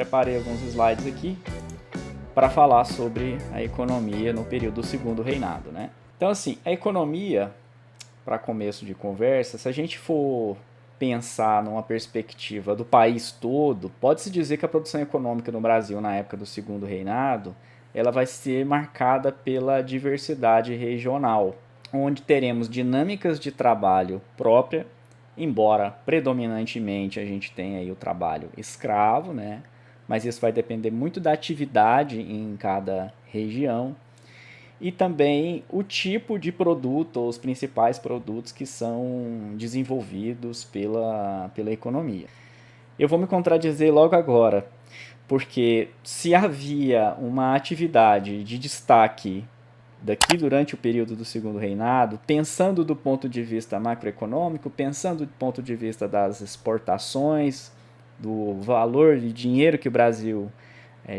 preparei alguns slides aqui para falar sobre a economia no período do Segundo Reinado, né? Então, assim, a economia, para começo de conversa, se a gente for pensar numa perspectiva do país todo, pode-se dizer que a produção econômica no Brasil na época do Segundo Reinado, ela vai ser marcada pela diversidade regional, onde teremos dinâmicas de trabalho própria, embora predominantemente a gente tenha aí o trabalho escravo, né? Mas isso vai depender muito da atividade em cada região e também o tipo de produto ou os principais produtos que são desenvolvidos pela economia. Eu vou me contradizer logo agora, porque se havia uma atividade de destaque daqui durante o período do Segundo Reinado, pensando do ponto de vista macroeconômico, pensando do ponto de vista das exportações, do valor de dinheiro que o Brasil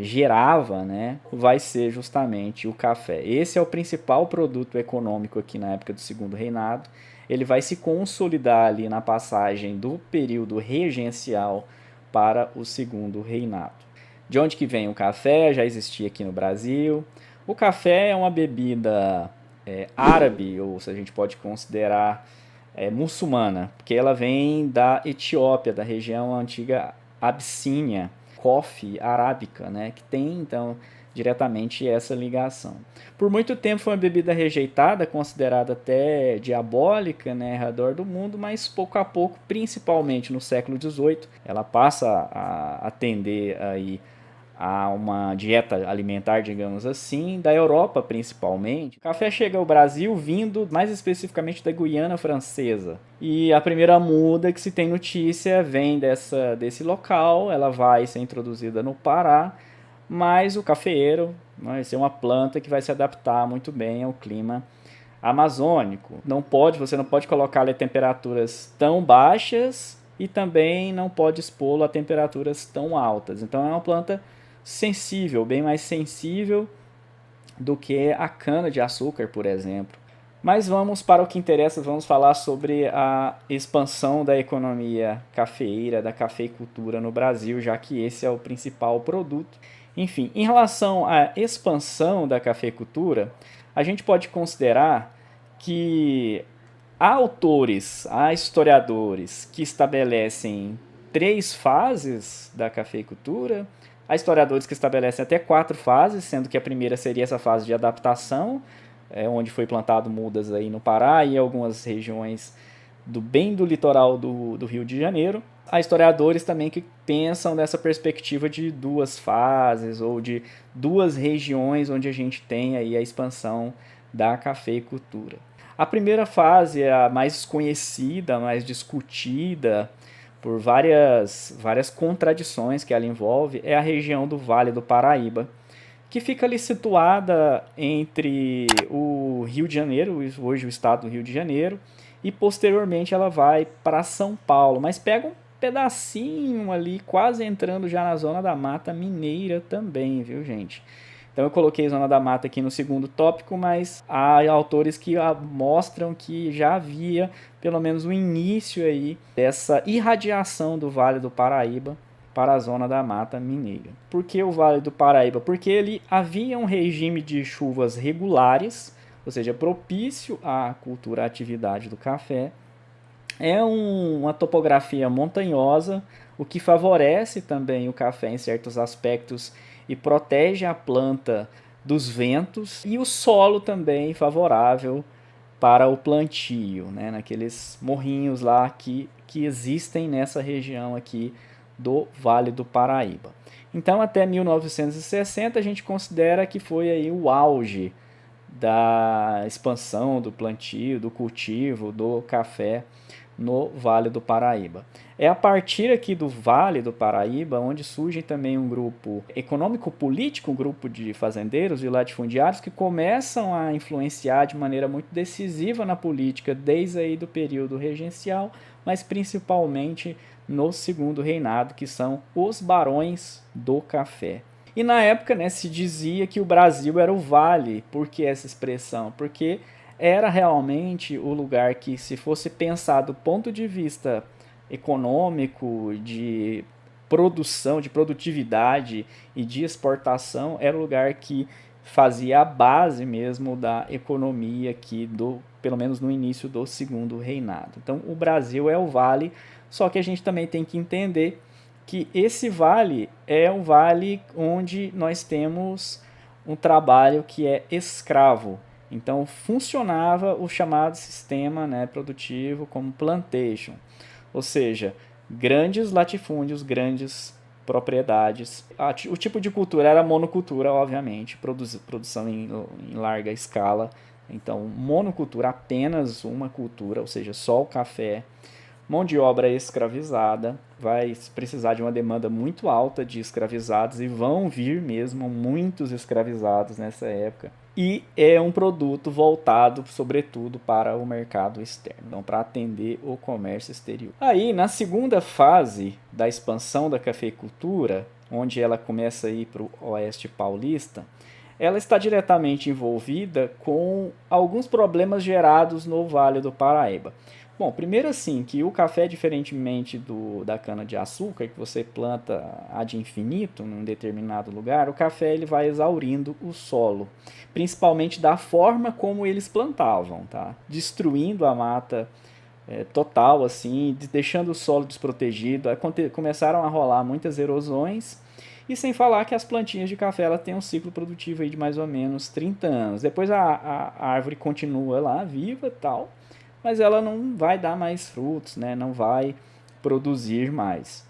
gerava, né, vai ser justamente o café. Esse é o principal produto econômico aqui na época do Segundo Reinado. Ele vai se consolidar ali na passagem do período regencial para o Segundo Reinado. De onde que vem o café? Já existia aqui no Brasil. O café é uma bebida árabe, ou se a gente pode considerar muçulmana, porque ela vem da Etiópia, da região antiga Abissínia, coffee arábica, né, que tem então diretamente essa ligação. Por muito tempo foi uma bebida rejeitada, considerada até diabólica, né, ao redor do mundo, mas pouco a pouco, principalmente no século XVIII, ela passa a atender aí a uma dieta alimentar, digamos assim, da Europa principalmente. O café chega ao Brasil vindo mais especificamente da Guiana Francesa. E a primeira muda que se tem notícia vem desse local, ela vai ser introduzida no Pará, mas o cafeeiro vai ser uma planta que vai se adaptar muito bem ao clima amazônico. Você não pode colocar a temperaturas tão baixas e também não pode expô-lo a temperaturas tão altas. Então é uma planta sensível, bem mais sensível do que a cana-de-açúcar, por exemplo. Mas vamos para o que interessa, vamos falar sobre a expansão da economia cafeeira, da cafeicultura no Brasil, já que esse é o principal produto. Enfim, em relação à expansão da cafeicultura, a gente pode considerar que há autores, há historiadores que estabelecem 3 fases da cafeicultura. Há historiadores que estabelecem até 4 fases, sendo que a primeira seria essa fase de adaptação, onde foi plantado mudas aí no Pará e algumas regiões bem do litoral do Rio de Janeiro. Há historiadores também que pensam nessa perspectiva de 2 fases ou de 2 regiões onde a gente tem aí a expansão da cafeicultura. A primeira fase é a mais conhecida, mais discutida, por várias contradições que ela envolve, é a região do Vale do Paraíba, que fica ali situada entre o Rio de Janeiro, hoje o estado do Rio de Janeiro, e posteriormente ela vai para São Paulo, mas pega um pedacinho ali, quase entrando já na zona da Mata Mineira também, viu, gente? Então eu coloquei Zona da Mata aqui no segundo tópico, mas há autores que mostram que já havia pelo menos o início aí dessa irradiação do Vale do Paraíba para a Zona da Mata Mineira. Por que o Vale do Paraíba? Porque ele havia um regime de chuvas regulares, ou seja, propício à cultura, à atividade do café. É uma topografia montanhosa, o que favorece também o café em certos aspectos e protege a planta dos ventos, e o solo também favorável para o plantio, né, naqueles morrinhos lá que existem nessa região aqui do Vale do Paraíba. Então até 1960 a gente considera que foi aí o auge da expansão do plantio, do cultivo do café no Vale do Paraíba. É a partir aqui do Vale do Paraíba onde surge também um grupo econômico-político, um grupo de fazendeiros e latifundiários que começam a influenciar de maneira muito decisiva na política desde aí do período regencial, mas principalmente no Segundo Reinado, que são os barões do café. E na época, né, se dizia que o Brasil era o vale. Por que essa expressão? Porque era realmente o lugar que, se fosse pensar do ponto de vista econômico, de produção, de produtividade e de exportação, era o lugar que fazia a base mesmo da economia aqui, pelo menos no início do segundo reinado. Então o Brasil é o vale, só que a gente também tem que entender que esse vale é um vale onde nós temos um trabalho que é escravo. Então funcionava o chamado sistema, né, produtivo como plantation, ou seja, grandes latifúndios, grandes propriedades. O tipo de cultura era monocultura, obviamente, produção em larga escala. Então, monocultura, apenas uma cultura, ou seja, só o café. Mão de obra escravizada, vai precisar de uma demanda muito alta de escravizados e vão vir mesmo muitos escravizados nessa época. E é um produto voltado, sobretudo, para o mercado externo, então para atender o comércio exterior. Aí, na segunda fase da expansão da cafeicultura, onde ela começa a ir para o oeste paulista, ela está diretamente envolvida com alguns problemas gerados no Vale do Paraíba. Bom, primeiro assim, que o café, diferentemente da cana-de-açúcar, que você planta ad infinito num determinado lugar, o café ele vai exaurindo o solo, principalmente da forma como eles plantavam, tá? Destruindo a mata total, assim, deixando o solo desprotegido. Começaram a rolar muitas erosões, e sem falar que as plantinhas de café ela têm um ciclo produtivo aí de mais ou menos 30 anos. Depois a árvore continua lá, viva e tal, mas ela não vai dar mais frutos, né? Não vai produzir mais.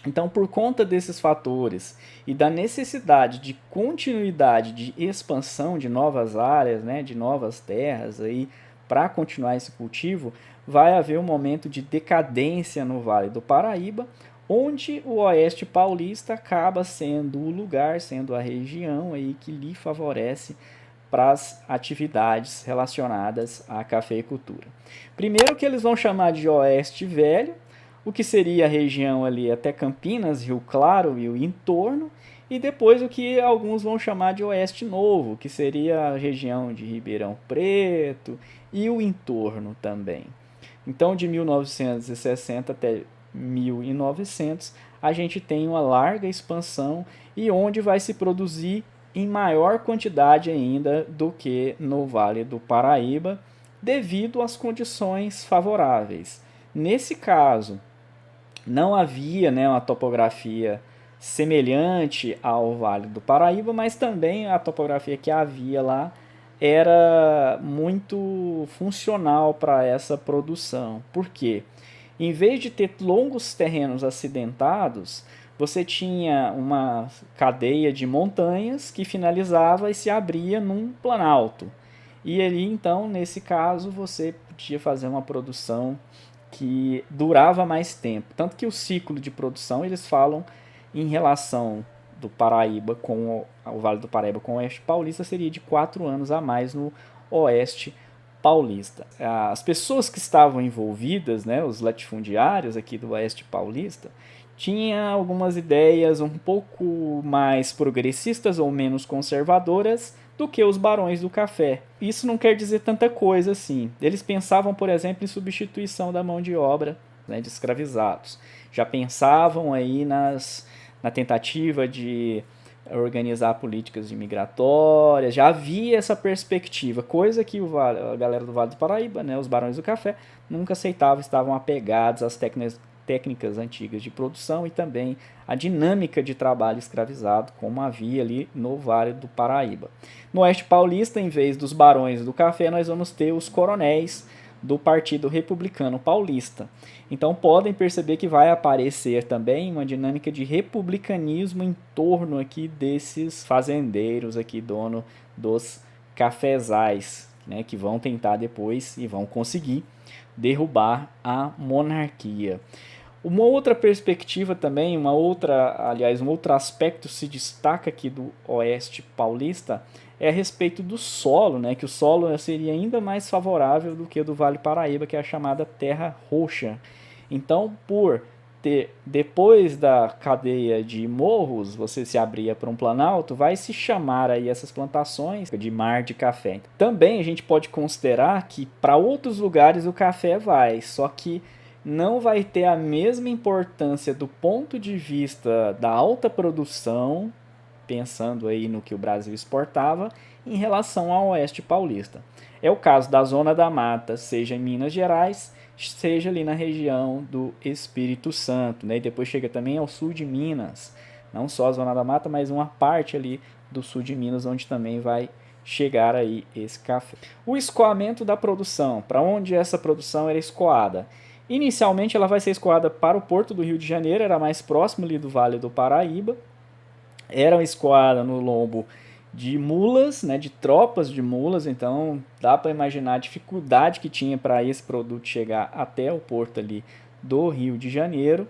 Então, por conta desses fatores e da necessidade de continuidade de expansão de novas áreas, né, de novas terras aí para continuar esse cultivo, vai haver um momento de decadência no Vale do Paraíba, onde o Oeste Paulista acaba sendo o lugar, sendo a região aí que lhe favorece para as atividades relacionadas à cafeicultura. Primeiro que eles vão chamar de Oeste Velho, o que seria a região ali até Campinas, Rio Claro e o entorno, e depois o que alguns vão chamar de Oeste Novo, que seria a região de Ribeirão Preto e o entorno também. Então, de 1960 até 1900, a gente tem uma larga expansão e onde vai se produzir em maior quantidade ainda do que no Vale do Paraíba, devido às condições favoráveis. Nesse caso, não havia, né, uma topografia semelhante ao Vale do Paraíba, mas também a topografia que havia lá era muito funcional para essa produção. Por quê? Em vez de ter longos terrenos acidentados, você tinha uma cadeia de montanhas que finalizava e se abria num planalto. E ali, então, nesse caso, você podia fazer uma produção que durava mais tempo. Tanto que o ciclo de produção, eles falam em relação do Paraíba com o Vale do Paraíba com o Oeste Paulista, seria de 4 anos a mais no Oeste Paulista. As pessoas que estavam envolvidas, né, os latifundiários aqui do Oeste Paulista, tinha algumas ideias um pouco mais progressistas ou menos conservadoras do que os barões do café. Isso não quer dizer tanta coisa assim. Eles pensavam, por exemplo, em substituição da mão de obra, né, de escravizados. Já pensavam aí na tentativa de organizar políticas imigratórias, já havia essa perspectiva, coisa que a galera do Vale do Paraíba, né, os barões do café, nunca aceitavam, estavam apegados às técnicas antigas de produção e também a dinâmica de trabalho escravizado, como havia ali no Vale do Paraíba. No Oeste Paulista, em vez dos barões do café, nós vamos ter os coronéis do Partido Republicano Paulista. Então podem perceber que vai aparecer também uma dinâmica de republicanismo em torno aqui desses fazendeiros aqui, dono dos cafezais, né, que vão tentar depois e vão conseguir derrubar a monarquia. Uma outra perspectiva também, um outro aspecto se destaca aqui do Oeste Paulista é a respeito do solo, né? Que o solo seria ainda mais favorável do que o do Vale Paraíba, que é a chamada terra roxa. Então, por ter, depois da cadeia de morros, você se abria para um planalto, vai se chamar aí essas plantações de mar de café. Também a gente pode considerar que para outros lugares o café vai, só que não vai ter a mesma importância do ponto de vista da alta produção, pensando aí no que o Brasil exportava, em relação ao Oeste Paulista. É o caso da Zona da Mata, seja em Minas Gerais, seja ali na região do Espírito Santo, né? E depois chega também ao sul de Minas, não só a Zona da Mata, mas uma parte ali do sul de Minas, onde também vai chegar aí esse café. O escoamento da produção, para onde essa produção era escoada? Inicialmente ela vai ser escoada para o Porto do Rio de Janeiro, era mais próximo ali do Vale do Paraíba, era escoada no lombo de mulas, né, de tropas de mulas, então dá para imaginar a dificuldade que tinha para esse produto chegar até o porto ali do Rio de Janeiro.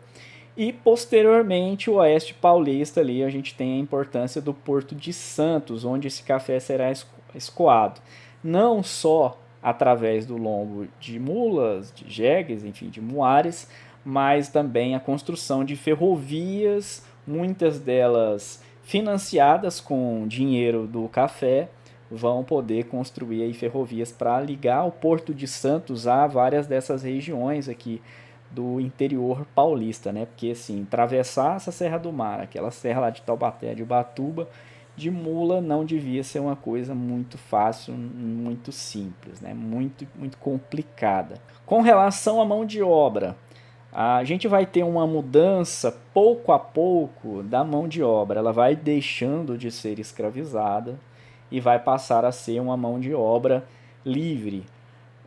E posteriormente o Oeste Paulista ali a gente tem a importância do Porto de Santos, onde esse café será escoado. Não só através do lombo de mulas, de jegues, enfim, de muares, mas também a construção de ferrovias, muitas delas financiadas com dinheiro do café, vão poder construir aí ferrovias para ligar o Porto de Santos a várias dessas regiões aqui do interior paulista, né? Porque assim, atravessar essa Serra do Mar, aquela serra lá de Taubaté, de Ubatuba, de mula não devia ser uma coisa muito fácil, muito simples, né? Muito complicada. Com relação à mão de obra, a gente vai ter uma mudança pouco a pouco da mão de obra. Ela vai deixando de ser escravizada e vai passar a ser uma mão de obra livre,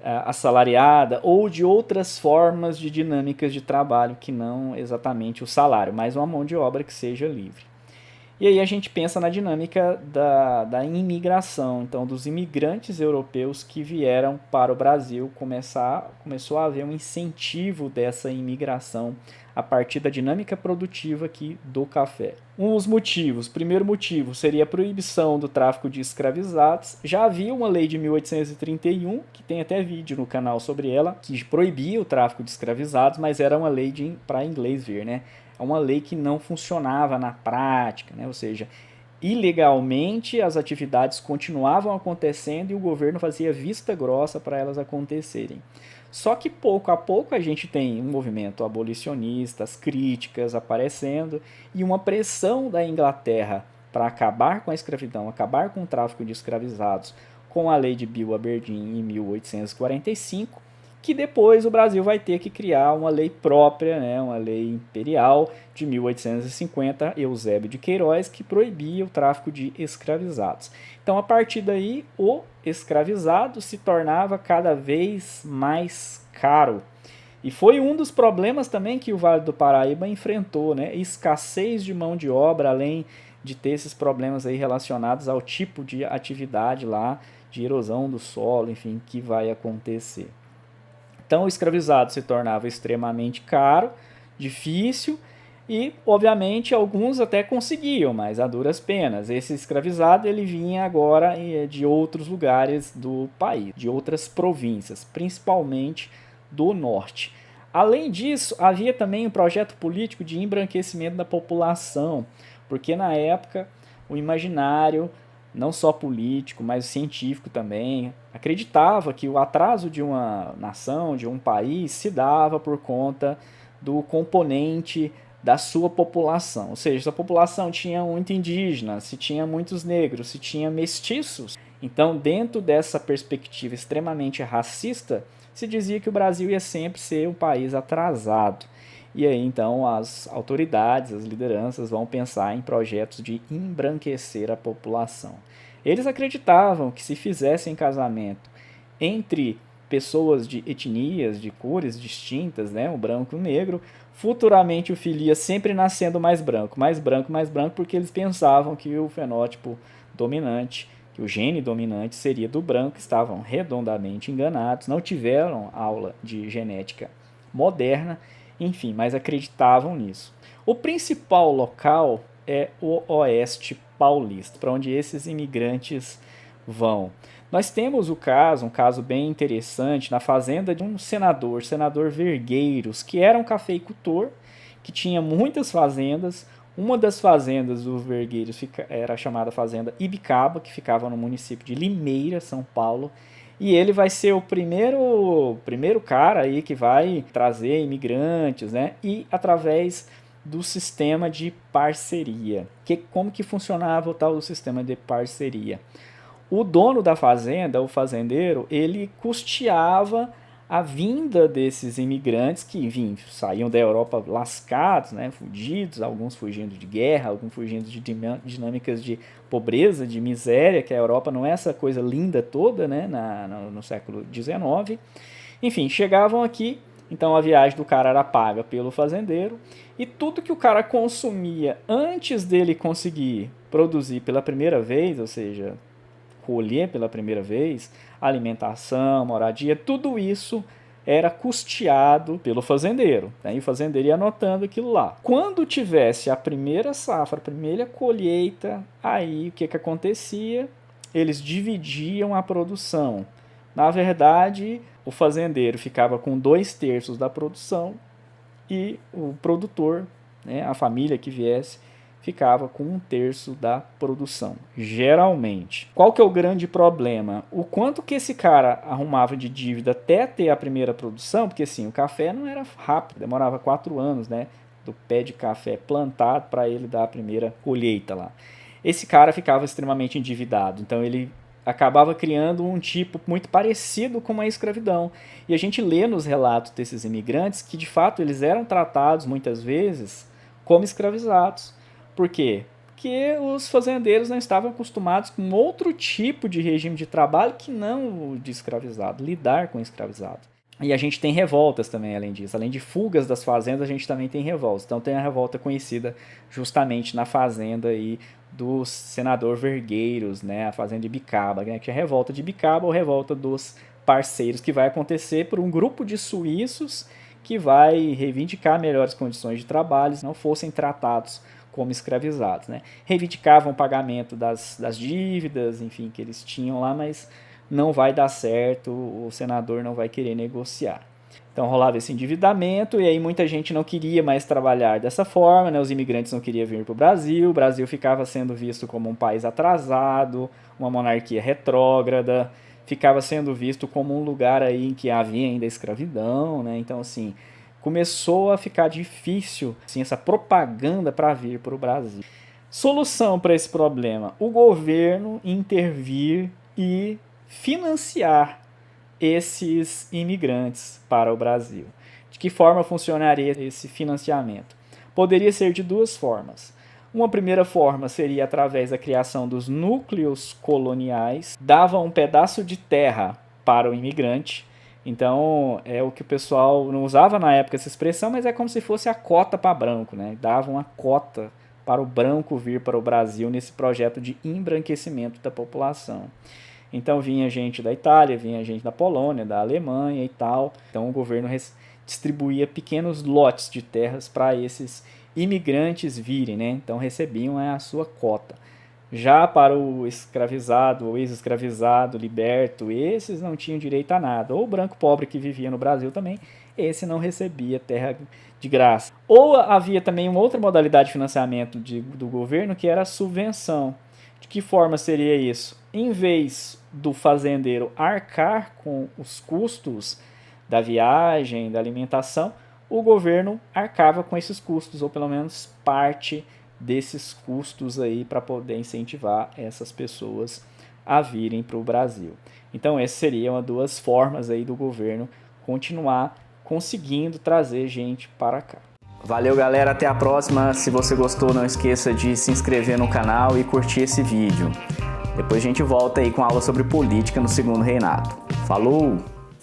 assalariada ou de outras formas de dinâmicas de trabalho que não exatamente o salário, mas uma mão de obra que seja livre. E aí a gente pensa na dinâmica da imigração, então dos imigrantes europeus que vieram para o Brasil, começou a haver um incentivo dessa imigração a partir da dinâmica produtiva aqui do café. Os motivos. Primeiro motivo seria a proibição do tráfico de escravizados. Já havia uma lei de 1831, que tem até vídeo no canal sobre ela, que proibia o tráfico de escravizados, mas era uma lei para inglês ver, né? É uma lei que não funcionava na prática, né? Ou seja, ilegalmente as atividades continuavam acontecendo e o governo fazia vista grossa para elas acontecerem. Só que pouco a pouco a gente tem um movimento abolicionista, as críticas aparecendo e uma pressão da Inglaterra para acabar com a escravidão, acabar com o tráfico de escravizados com a lei de Bill Aberdeen em 1845, que depois o Brasil vai ter que criar uma lei própria, né, uma lei imperial de 1850, Eusébio de Queiroz, que proibia o tráfico de escravizados. Então, a partir daí, o escravizado se tornava cada vez mais caro. E foi um dos problemas também que o Vale do Paraíba enfrentou, né? Escassez de mão de obra, além de ter esses problemas aí relacionados ao tipo de atividade lá, de erosão do solo, enfim, que vai acontecer. Então o escravizado se tornava extremamente caro, difícil e, obviamente, alguns até conseguiam, mas a duras penas. Esse escravizado ele vinha agora de outros lugares do país, de outras províncias, principalmente do norte. Além disso, havia também um projeto político de embranquecimento da população, porque na época o imaginário não só político, mas científico também, acreditava que o atraso de uma nação, de um país, se dava por conta do componente da sua população. Ou seja, se a população tinha muito indígena, se tinha muitos negros, se tinha mestiços, então dentro dessa perspectiva extremamente racista, se dizia que o Brasil ia sempre ser um país atrasado. E aí, então, as autoridades, as lideranças vão pensar em projetos de embranquecer a população. Eles acreditavam que se fizessem casamento entre pessoas de etnias, de cores distintas, né, o branco e o negro, futuramente o filho ia sempre nascendo mais branco, porque eles pensavam que o fenótipo dominante, que o gene dominante seria do branco, estavam redondamente enganados, não tiveram aula de genética moderna, enfim, mas acreditavam nisso. O principal local é o Oeste Paulista, para onde esses imigrantes vão. Nós temos um caso bem interessante, na fazenda de um senador Vergueiros, que era um cafeicultor, que tinha muitas fazendas. Uma das fazendas do Vergueiros era chamada Fazenda Ibicaba, que ficava no município de Limeira, São Paulo. E ele vai ser o primeiro cara aí que vai trazer imigrantes, né? E através do sistema de parceria. Como que funcionava o tal do sistema de parceria? O dono da fazenda, o fazendeiro, ele custeava a vinda desses imigrantes que saíam da Europa lascados, né, fugidos, alguns fugindo de guerra, alguns fugindo de dinâmicas de pobreza, de miséria, que a Europa não é essa coisa linda toda, né, no século XIX. Enfim, chegavam aqui, então a viagem do cara era paga pelo fazendeiro, e tudo que o cara consumia antes dele conseguir produzir pela primeira vez, ou seja, colher pela primeira vez, alimentação, moradia, tudo isso era custeado pelo fazendeiro. E o fazendeiro ia anotando aquilo lá. Quando tivesse a primeira safra, a primeira colheita, aí o que acontecia? Eles dividiam a produção. Na verdade, o fazendeiro ficava com 2/3 da produção e o produtor, né, a família que viesse, ficava com 1/3 da produção, geralmente. Qual que é o grande problema? O quanto que esse cara arrumava de dívida até ter a primeira produção, porque assim, o café não era rápido, demorava 4 anos, né, do pé de café plantado para ele dar a primeira colheita lá. Esse cara ficava extremamente endividado, então ele acabava criando um tipo muito parecido com a escravidão. E a gente lê nos relatos desses imigrantes que, de fato, eles eram tratados, muitas vezes, como escravizados. Por quê? Porque os fazendeiros não estavam acostumados com outro tipo de regime de trabalho que não o de escravizado, lidar com escravizado. E a gente tem revoltas também, além disso. Além de fugas das fazendas, a gente também tem revoltas. Então tem a revolta conhecida justamente na fazenda aí do senador Vergueiros, né? A fazenda de Bicaba, né? Que é a revolta de Bicaba ou revolta dos parceiros, que vai acontecer por um grupo de suíços que vai reivindicar melhores condições de trabalho, se não fossem tratados como escravizados, né? Reivindicavam o pagamento das dívidas, enfim, que eles tinham lá, mas não vai dar certo, o senador não vai querer negociar. Então rolava esse endividamento e aí muita gente não queria mais trabalhar dessa forma, né? Os imigrantes não queriam vir para o Brasil ficava sendo visto como um país atrasado, uma monarquia retrógrada, ficava sendo visto como um lugar aí em que havia ainda escravidão, né? Então assim, começou a ficar difícil assim, essa propaganda para vir para o Brasil. Solução para esse problema: o governo intervir e financiar esses imigrantes para o Brasil. De que forma funcionaria esse financiamento? Poderia ser de duas formas. Uma primeira forma seria através da criação dos núcleos coloniais, dava um pedaço de terra para o imigrante. Então, é o que o pessoal não usava na época essa expressão, mas é como se fosse a cota para branco, né? Dava uma cota para o branco vir para o Brasil nesse projeto de embranquecimento da população. Então vinha gente da Itália, vinha gente da Polônia, da Alemanha e tal. Então o governo distribuía pequenos lotes de terras para esses imigrantes virem, né? Então recebiam a sua cota. Já para o escravizado, o ex-escravizado, liberto, esses não tinham direito a nada. Ou o branco pobre que vivia no Brasil também, esse não recebia terra de graça. Ou havia também uma outra modalidade de financiamento do governo, que era a subvenção. De que forma seria isso? Em vez do fazendeiro arcar com os custos da viagem, da alimentação, o governo arcava com esses custos, ou pelo menos parte desses custos aí para poder incentivar essas pessoas a virem para o Brasil. Então essas seriam as duas formas aí do governo continuar conseguindo trazer gente para cá. Valeu, galera, até a próxima. Se você gostou, não esqueça de se inscrever no canal e curtir esse vídeo. Depois a gente volta aí com aula sobre política no Segundo Reinado. Falou!